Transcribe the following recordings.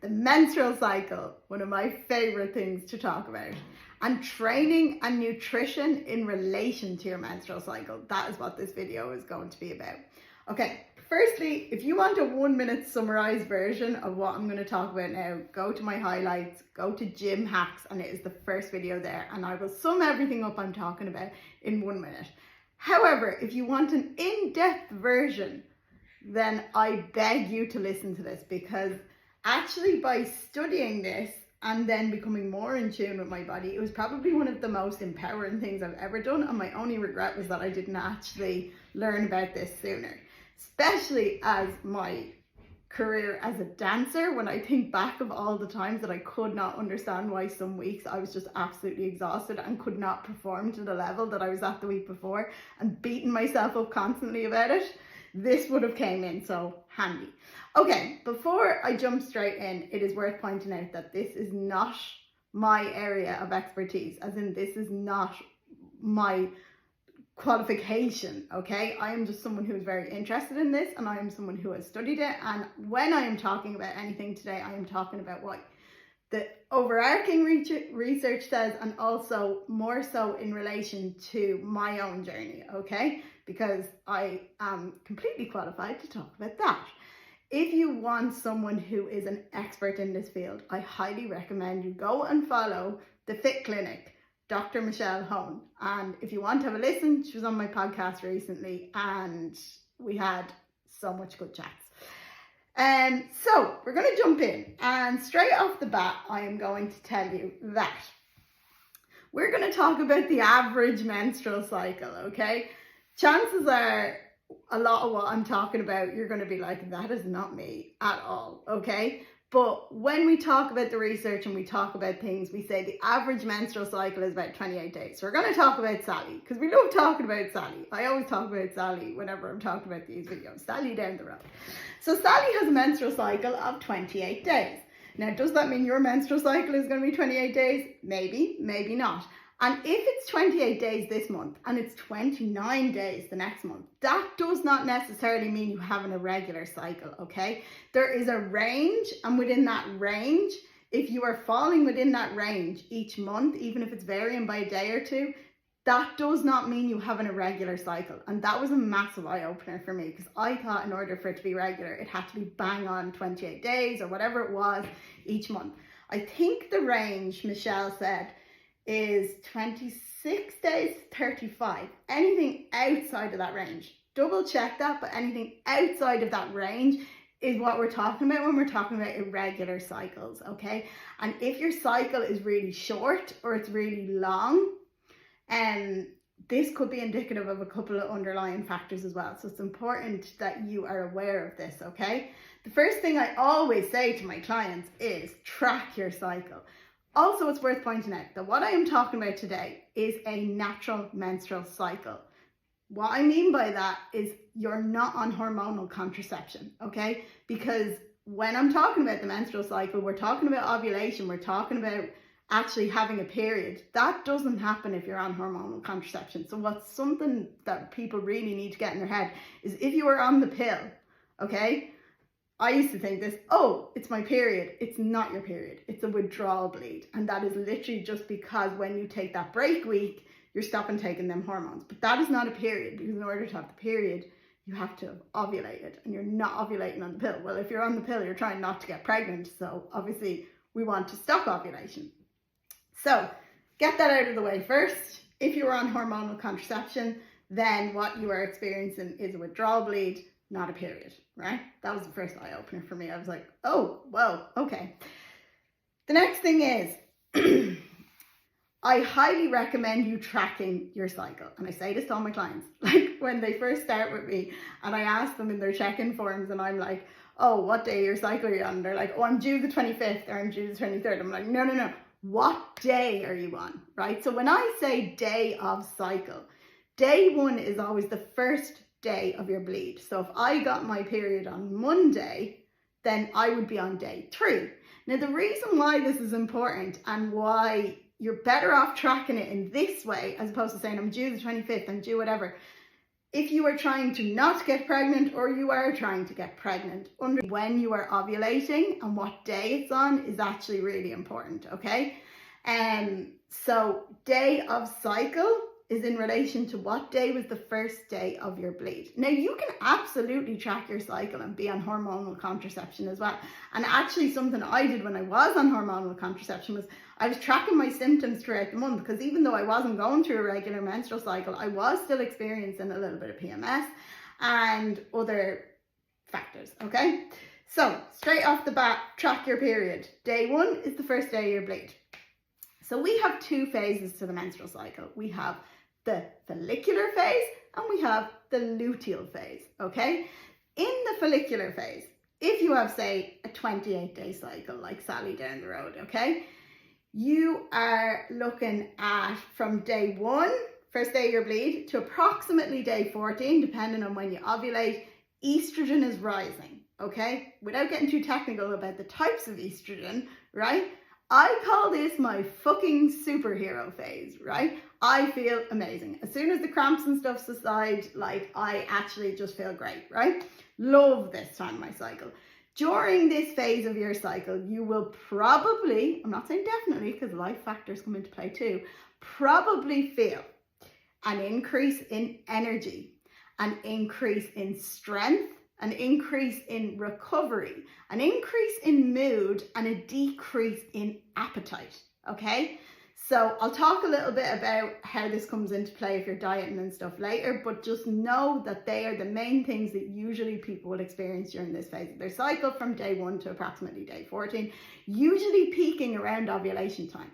the menstrual cycle, one of my favorite things to talk about, and training and nutrition in relation to your menstrual cycle. That is what this video is going to be about. Okay, firstly, if you want a 1 minute summarized version of what I'm going to talk about now, go to my highlights, go to gym hacks, and it is the first video there, and I will sum everything up I'm talking about in 1 minute. However, if you want an in-depth version, then I beg you to listen to this, because actually by studying this and then becoming more in tune with my body, it was probably one of the most empowering things I've ever done, and my only regret was that I didn't actually learn about this sooner, especially as my career as a dancer. When I think back of all the times that I could not understand why some weeks I was just absolutely exhausted and could not perform to the level that I was at the week before, and beating myself up constantly about it, this would have came in so handy. Okay, before I jump straight in, it is worth pointing out that this is not my area of expertise, as in this is not my qualification, okay? I am just someone who is very interested in this, and I am someone who has studied it, and when I am talking about anything today, I am talking about what the overarching research says, and also more so in relation to my own journey, okay? Because I am completely qualified to talk about that. If you want someone who is an expert in this field, I highly recommend you go and follow the Fit Clinic, Dr. Michelle Hone. And if you want to have a listen, she was on my podcast recently and we had so much good chats. So we're going to jump in, and straight off the bat, I am going to tell you that we're going to talk about the average menstrual cycle, okay? Chances are a lot of what I'm talking about, you're going to be like, that is not me at all, okay? But when we talk about the research and we talk about things, we say the average menstrual cycle is about 28 days. So we're going to talk about Sally, because we love talking about Sally. I always talk about Sally whenever I'm talking about these videos. Sally down the road. So Sally has a menstrual cycle of 28 days. Now, does that mean your menstrual cycle is going to be 28 days? Maybe, maybe not. And if it's 28 days this month and it's 29 days the next month, that does not necessarily mean you have an irregular cycle, okay? There is a range, and within that range, if you are falling within that range each month, even if it's varying by a day or two, that does not mean you have an irregular cycle. And that was a massive eye-opener for me, because I thought in order for it to be regular, it had to be bang on 28 days or whatever it was each month. I think the range, Michelle said, is 26 days, 35. Anything outside of that range, double check that, but anything outside of that range is what we're talking about when we're talking about irregular cycles, okay? And if your cycle is really short or it's really long, this could be indicative of a couple of underlying factors as well. So it's important that you are aware of this, okay? The first thing I always say to my clients is track your cycle. Also, it's worth pointing out that what I am talking about today is a natural menstrual cycle. What I mean by that is you're not on hormonal contraception, okay? Because when I'm talking about the menstrual cycle, we're talking about ovulation, we're talking about actually having a period. That doesn't happen if you're on hormonal contraception. So what's something that people really need to get in their head is, if you are on the pill, okay? I used to think this, oh, it's my period. It's not your period. It's a withdrawal bleed. And that is literally just because when you take that break week, you're stopping taking them hormones. But that is not a period, because in order to have the period, you have to have ovulated, and you're not ovulating on the pill. Well, if you're on the pill, you're trying not to get pregnant. So obviously we want to stop ovulation. So get that out of the way first. If you're on hormonal contraception, then what you are experiencing is a withdrawal bleed, not a period, right? That was the first eye opener for me. I was like, oh, well, okay. The next thing is, I highly recommend you tracking your cycle. And I say this to all my clients, like when they first start with me and I ask them in their check-in forms and I'm like, oh, what day of your cycle are you on? They're like, oh, I'm due the 25th or I'm due the 23rd. I'm like, no. What day are you on, right? So when I say day of cycle, day one is always the first day of your bleed. So if I got my period on Monday, then I would be on day 3. Now, the reason why this is important and why you're better off tracking it in this way, as opposed to saying I'm due the 25th, I'm due whatever, if you are trying to not get pregnant or you are trying to get pregnant, when you are ovulating and what day it's on is actually really important, okay? So day of cycle is in relation to what day was the first day of your bleed. Now you can absolutely track your cycle and be on hormonal contraception as well. And actually something I did when I was on hormonal contraception was I was tracking my symptoms throughout the month, because even though I wasn't going through a regular menstrual cycle, I was still experiencing a little bit of PMS and other factors, okay? So straight off the bat, track your period. Day 1 is the first day of your bleed. So we have 2 phases to the menstrual cycle. We have the follicular phase and we have the luteal phase, okay? In the follicular phase, if you have, say, a 28-day cycle like Sally down the road, okay, you are looking at from day 1, first day of your bleed, to approximately day 14, depending on when you ovulate, estrogen is rising, okay? Without getting too technical about the types of estrogen, right? I call this my fucking superhero phase, right? I feel amazing. As soon as the cramps and stuff subside, like, I actually just feel great, right? Love this time of my cycle. During this phase of your cycle, you will probably, I'm not saying definitely because life factors come into play too, probably feel an increase in energy, an increase in strength, an increase in recovery, an increase in mood, and a decrease in appetite, okay? So I'll talk a little bit about how this comes into play if you're dieting and stuff later, but just know that they are the main things that usually people will experience during this phase of their cycle from day 1 to approximately day 14, usually peaking around ovulation time.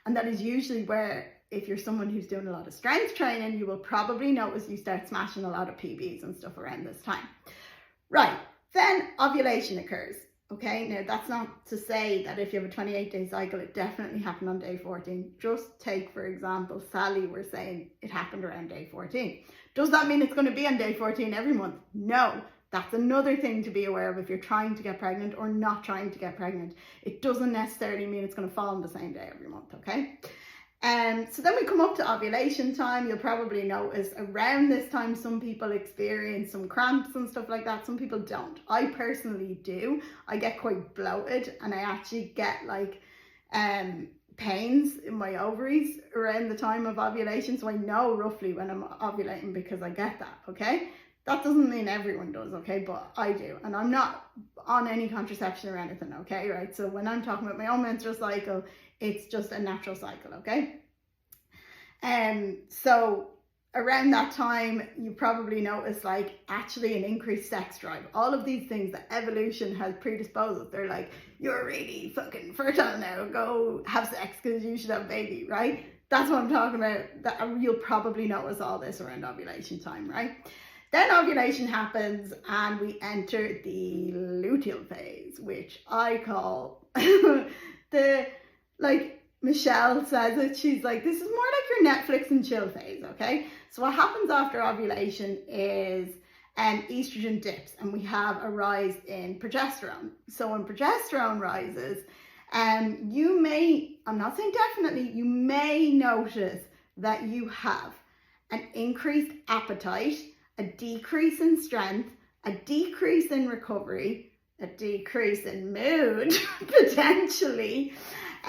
And that is usually where, if you're someone who's doing a lot of strength training, you will probably notice you start smashing a lot of PBs and stuff around this time. Right, then ovulation occurs, okay? Now that's not to say that if you have a 28-day cycle, it definitely happened on day 14. Just take, for example, Sally, we're saying it happened around day 14. Does that mean it's going to be on day 14 every month? No, that's another thing to be aware of if you're trying to get pregnant or not trying to get pregnant. It doesn't necessarily mean it's going to fall on the same day every month, okay? So then we come up to ovulation time. You'll probably notice around this time some people experience some cramps and stuff like that. Some people don't. I personally do. I get quite bloated and I actually get like pains in my ovaries around the time of ovulation. So I know roughly when I'm ovulating because I get that, okay? That doesn't mean everyone does, okay? But I do. And I'm not on any contraception or anything, okay? Right? So when I'm talking about my own menstrual cycle, it's just a natural cycle, okay? So around that time, you probably notice like actually an increased sex drive. All of these things that evolution has predisposed us. They're like, you're really fucking fertile now. Go have sex because you should have a baby, right? That's what I'm talking about. That you'll probably notice all this around ovulation time, right? Then ovulation happens and we enter the luteal phase, which I call like Michelle says it, she's like, this is more like your Netflix and chill phase, okay? So what happens after ovulation is estrogen dips and we have a rise in progesterone. So when progesterone rises, you may, I'm not saying definitely, you may notice that you have an increased appetite, a decrease in strength, a decrease in recovery, a decrease in mood, potentially,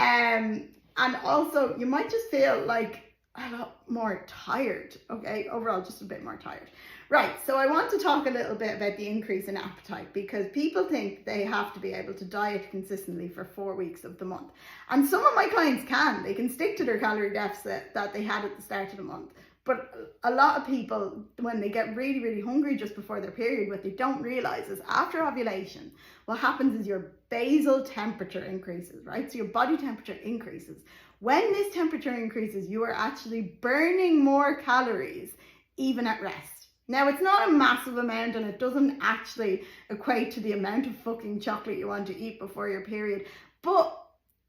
and also you might just feel like a lot more tired, okay? Overall, just a bit more tired. Right, so I want to talk a little bit about the increase in appetite because people think they have to be able to diet consistently for 4 weeks of the month. And some of my clients can. They can stick to their calorie deficit that they had at the start of the month. But a lot of people, when they get really, really hungry just before their period, what they don't realize is after ovulation, what happens is your basal temperature increases, right? So your body temperature increases. When this temperature increases, you are actually burning more calories even at rest. Now, it's not a massive amount and it doesn't actually equate to the amount of fucking chocolate you want to eat before your period, but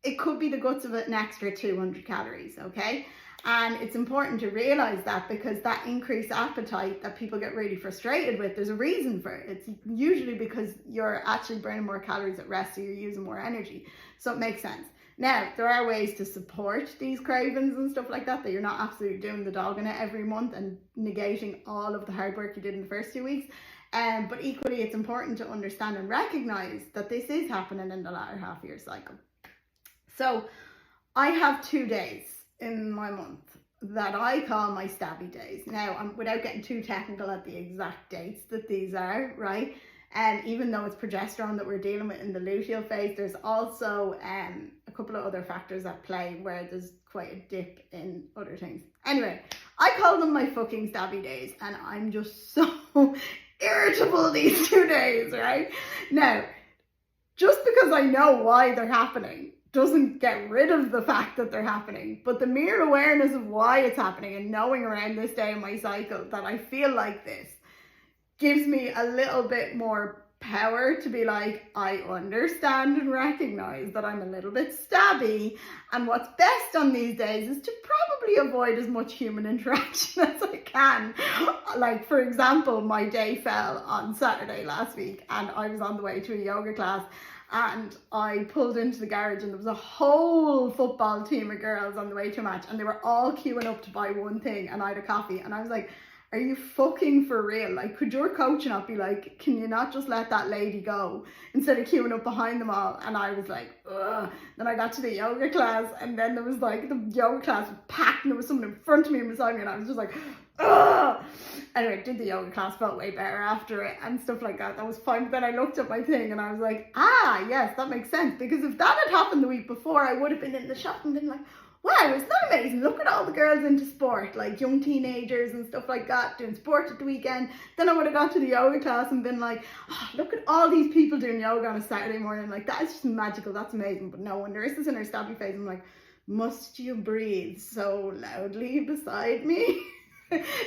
it could be the guts of an extra 200 calories, okay? And it's important to realize that, because that increased appetite that people get really frustrated with, there's a reason for it. It's usually because you're actually burning more calories at rest, so you're using more energy. So it makes sense. Now, there are ways to support these cravings and stuff like that you're not absolutely doing the dog in it every month and negating all of the hard work you did in the first 2 weeks. But equally, it's important to understand and recognize that this is happening in the latter half of your cycle. So I have 2 days in my month that I call my stabby days. Now, without getting too technical at the exact dates that these are, right? And even though it's progesterone that we're dealing with in the luteal phase, there's also a couple of other factors at play where there's quite a dip in other things. Anyway, I call them my fucking stabby days, and I'm just so irritable these 2 days, right? Now, just because I know why they're happening doesn't get rid of the fact that they're happening, but the mere awareness of why it's happening and knowing around this day in my cycle that I feel like this gives me a little bit more power to be like, I understand and recognize that I'm a little bit stabby, and what's best on these days is to probably avoid as much human interaction as I can. Like, for example, my day fell on Saturday last week and I was on the way to a yoga class, and I pulled into the garage and there was a whole football team of girls on the way to a match, and they were all queuing up to buy one thing, and I had a coffee, and I was like, are you fucking for real? Like, could your coach not be like, can you not just let that lady go instead of queuing up behind them all? And I was like, ugh. Then I got to the yoga class, and then there was like, the yoga class was packed, and there was someone in front of me and beside me, and I was just like, ugh. Anyway, did the yoga class, felt way better after it and stuff like that. That was fine. But then I looked at my thing and I was like, ah, yes, that makes sense. Because if that had happened the week before, I would have been in the shop and been like, wow, isn't that amazing? Look at all the girls into sport, like young teenagers and stuff like that, doing sport at the weekend. Then I would have got to the yoga class and been like, oh, look at all these people doing yoga on a Saturday morning. Like, that is just magical. That's amazing. But no, when Narissa's in her stabby phase, I'm like, must you breathe so loudly beside me?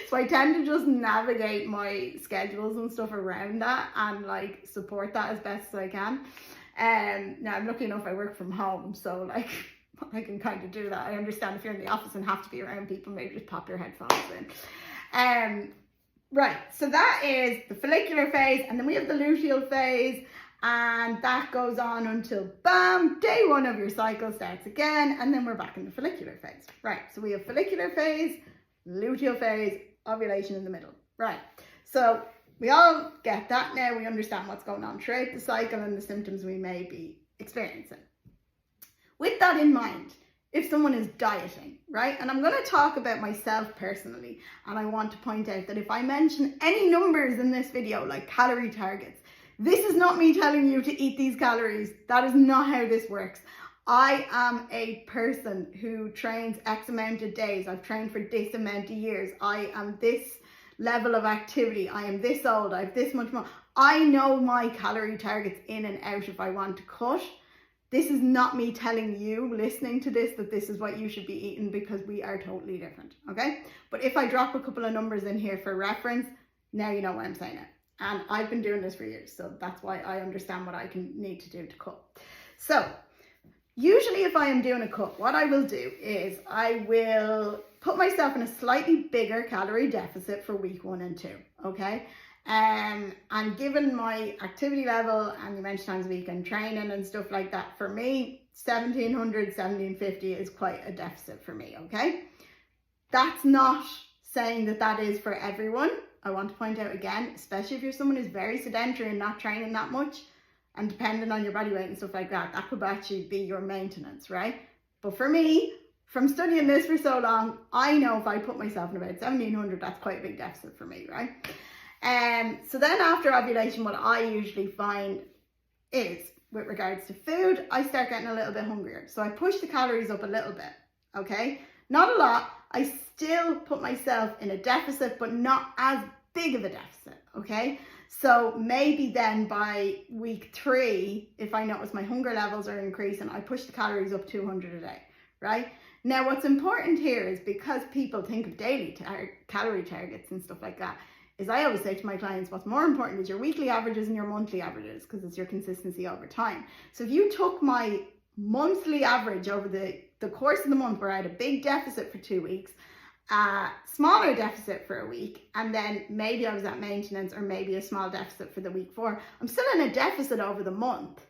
So I tend to just navigate my schedules and stuff around that and like support that as best as I can. Now I'm lucky enough I work from home, so like I can kind of do that. I understand if you're in the office and have to be around people, maybe just pop your headphones in. Right, so that is the follicular phase, and then we have the luteal phase, and that goes on until bam, day 1 of your cycle starts again, and then we're back in the follicular phase. Right, so we have follicular phase, luteal phase, ovulation in the middle. Right, so we all get that now. We understand what's going on throughout the cycle and the symptoms we may be experiencing. With that in mind, if someone is dieting, right, and I'm going to talk about myself personally, and I want to point out that if I mention any numbers in this video, like calorie targets, this is not me telling you to eat these calories. That is not how this works. I am a person who trains X amount of days. I've trained for this amount of years. I am this level of activity. I am this old. I have this much more. I know my calorie targets in and out if I want to cut. This is not me telling you listening to this that this is what you should be eating, because we are totally different, okay? But if I drop a couple of numbers in here for reference, now you know why I'm saying it. And I've been doing this for years, so that's why I understand what I need to do to cut. So usually if I am doing a cut, what I will do is I will put myself in a slightly bigger calorie deficit for week 1 and 2, okay? And given my activity level and the amount of times a week and training and stuff like that, for me, 1700, 1750 is quite a deficit for me, okay? That's not saying that that is for everyone. I want to point out again, especially if you're someone who's very sedentary and not training that much and dependent on your body weight and stuff like that, that could actually be your maintenance, right? But for me, from studying this for so long, I know if I put myself in about 1700, that's quite a big deficit for me, right? So then after ovulation, what I usually find is, with regards to food, I start getting a little bit hungrier. So I push the calories up a little bit, okay? Not a lot. I still put myself in a deficit, but not as big of a deficit, okay? So maybe then by week 3, if I notice my hunger levels are increasing, I push the calories up 200 a day, right? Now, what's important here is, because people think of daily calorie targets and stuff like that, is I always say to my clients, what's more important is your weekly averages and your monthly averages, because it's your consistency over time. So if you took my monthly average over the course of the month where I had a big deficit for 2 weeks, a smaller deficit for a week, and then maybe I was at maintenance or maybe a small deficit for the week 4, I'm still in a deficit over the month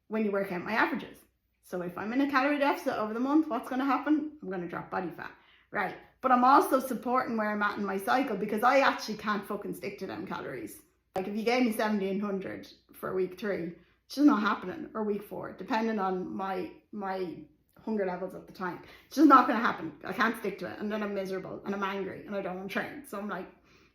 when you work out my averages. So if I'm in a calorie deficit over the month, what's going to happen? I'm going to drop body fat, right? But I'm also supporting where I'm at in my cycle because I actually can't fucking stick to them calories. Like if you gave me 1700 for week 3, it's just not happening, or week 4, depending on my hunger levels at the time. It's just not going to happen. I can't stick to it, and then I'm miserable and I'm angry and I don't want to train. So I'm like,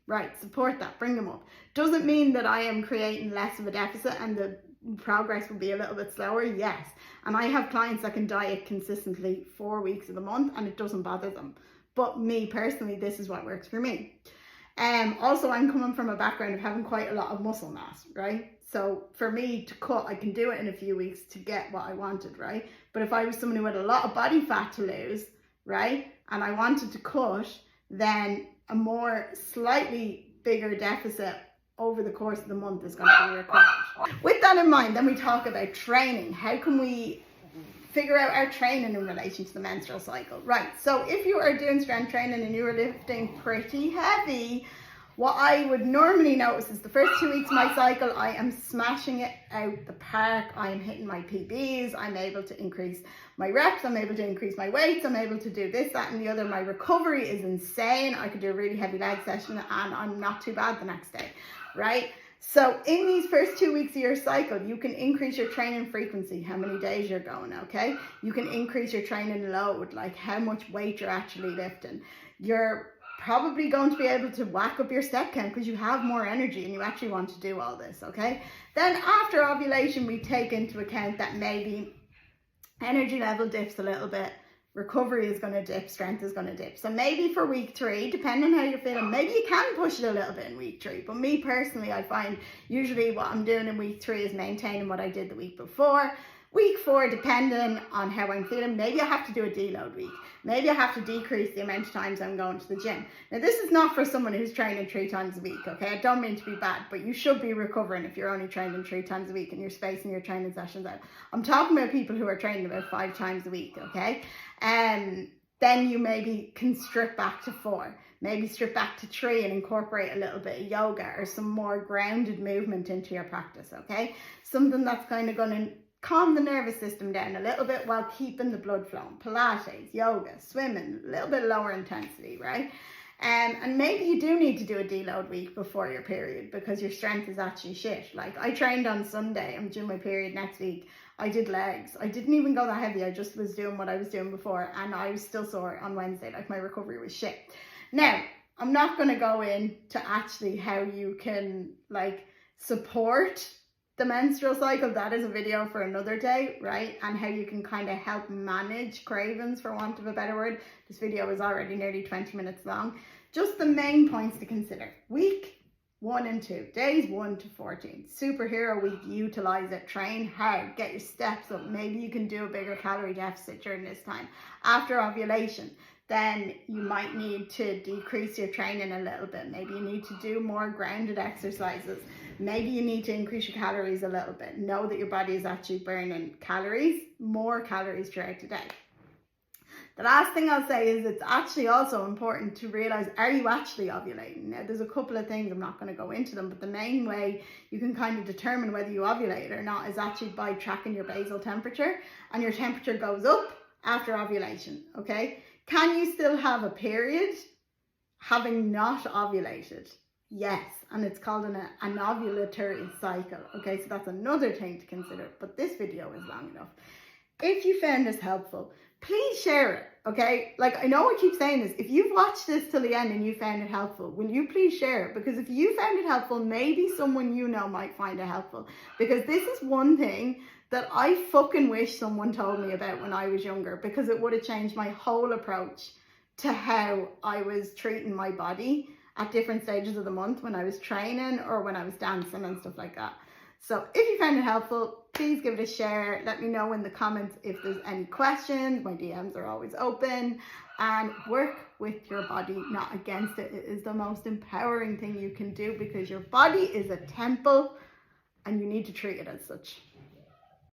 right, support that, bring them up. Doesn't mean that I am creating less of a deficit and the progress will be a little bit slower, yes. And I have clients that can diet consistently 4 weeks of the month and it doesn't bother them. But me personally, this is what works for me. Also, I'm coming from a background of having quite a lot of muscle mass, right? So for me to cut, I can do it in a few weeks to get what I wanted, right? But if I was someone who had a lot of body fat to lose, right, and I wanted to cut, then a more slightly bigger deficit over the course of the month is going to be required. With that in mind, then we talk about training. How can we figure out our training in relation to the menstrual cycle? Right, so if you are doing strength training and you are lifting pretty heavy, what I would normally notice is the first 2 weeks of my cycle, I am smashing it out the park. I am hitting my PBs. I'm able to increase my reps. I'm able to increase my weights. I'm able to do this, that, and the other. My recovery is insane. I could do a really heavy leg session and I'm not too bad the next day, right? So in these first 2 weeks of your cycle, you can increase your training frequency, how many days you're going, okay? You can increase your training load, like how much weight you're actually lifting. You're probably going to be able to whack up your step count because you have more energy and you actually want to do all this, okay? Then after ovulation, we take into account that maybe energy level dips a little bit, recovery is going to dip, strength is going to dip. So maybe for week 3, depending on how you're feeling, maybe you can push it a little bit in week 3. But me personally, I find usually what I'm doing in week 3 is maintaining what I did the week before. Week 4, depending on how I'm feeling, maybe I have to do a deload week. Maybe I have to decrease the amount of times I'm going to the gym. Now, this is not for someone who's training 3 times a week, okay? I don't mean to be bad, but you should be recovering if you're only training 3 times a week and you're spacing your training sessions out. I'm talking about people who are training about 5 times a week, okay? Then you maybe can strip back to 4. Maybe strip back to 3 and incorporate a little bit of yoga or some more grounded movement into your practice, okay? Something that's kind of going to calm the nervous system down a little bit while keeping the blood flowing. Pilates, yoga, swimming, a little bit lower intensity, right? And maybe you do need to do a deload week before your period because your strength is actually shit. Like I trained on Sunday, I'm doing my period next week. I did legs. I didn't even go that heavy. I just was doing what I was doing before and I was still sore on Wednesday. Like my recovery was shit. Now, I'm not going to go into actually how you can like support the menstrual cycle. That is a video for another day, right? And how you can kind of help manage cravings, for want of a better word. This video is already nearly 20 minutes long. Just the main points to consider. Week 1 and 2, days 1 to 14. Superhero week, utilize it, train hard, get your steps up. Maybe you can do a bigger calorie deficit during this time. After ovulation, then you might need to decrease your training a little bit. Maybe you need to do more grounded exercises. Maybe you need to increase your calories a little bit. Know that your body is actually burning calories, more calories throughout the day. The last thing I'll say is it's actually also important to realize, are you actually ovulating? Now, there's a couple of things, I'm not going to go into them, but the main way you can kind of determine whether you ovulate or not is actually by tracking your basal temperature, and your temperature goes up after ovulation, okay? Can you still have a period having not ovulated? Yes, and it's called an ovulatory cycle, okay? So that's another thing to consider, but this video is long enough. If you found this helpful, please share it, okay? Like, I know I keep saying this. If you've watched this till the end and you found it helpful, will you please share it? Because if you found it helpful, maybe someone you know might find it helpful. Because this is one thing that I fucking wish someone told me about when I was younger, because it would have changed my whole approach to how I was treating my body at different stages of the month when I was training or when I was dancing and stuff like that. So if you found it helpful, please give it a share. Let me know in the comments if there's any questions. My DMs are always open. And work with your body, not against it. It is the most empowering thing you can do because your body is a temple and you need to treat it as such.